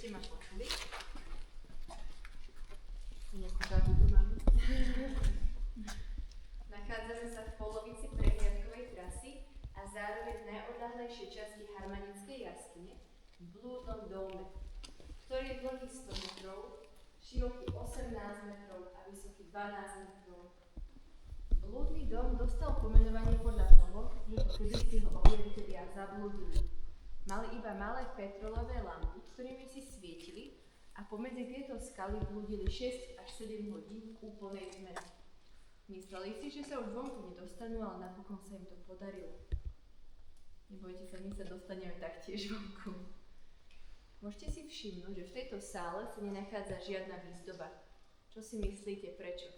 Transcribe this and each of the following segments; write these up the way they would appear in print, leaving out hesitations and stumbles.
ste ma počuli. Nejakú radu tu máme. Nachádzame sa v polovici prehliadkovej trasy a zároveň v najodľahlejšej časti Harmanickej jaskyne, v Blúdnom dome, ktorý je dlhý 100 metrov, široký 18 metrov a vysoký 12 metrov. Blúdny dom dostal pomenovanie podľa toho, že kedysi ho objavitelia zablúdili. Mali iba malé petrolové lampy, ktorými si svietili a pomedzi tieto skaly blúdili 6 až 7 hodín v úplnej tme. Mysleli si, že sa už vonku nedostanú, ale napokon sa im to podarilo. Nebojte sa, my sa dostaneme taktiež vonku. Môžete si všimnúť, že v tejto sále sa nenachádza žiadna výzdoba. Čo si myslíte, prečo?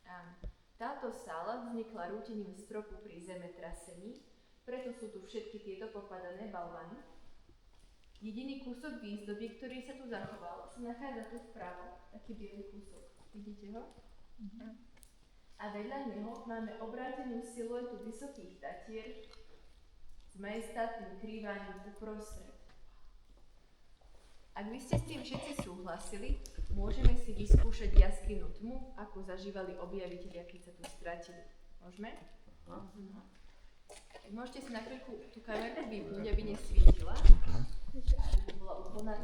Áno. Táto sála vznikla rútením stropu pri zemetrasení, preto sú tu všetky tieto popadané balvany. Jediný kúsok výzdoby, ktorý sa tu zachoval, sa nachádza tu vpravo, taký biely kúsok. Vidíte ho? A vedľa neho máme obrátenú siluetu vysokých Tatier s majestátnym krývaním uprostred. Ak by ste s tým všetci súhlasili, môžeme si vyskúšať jaskynu tmu, ako zažívali objavitelia, keď sa tu stratili. Môžeme? Tak môžete si na chvíľku tú kameru vypnúť, aby nesvietila. Aby bola úplná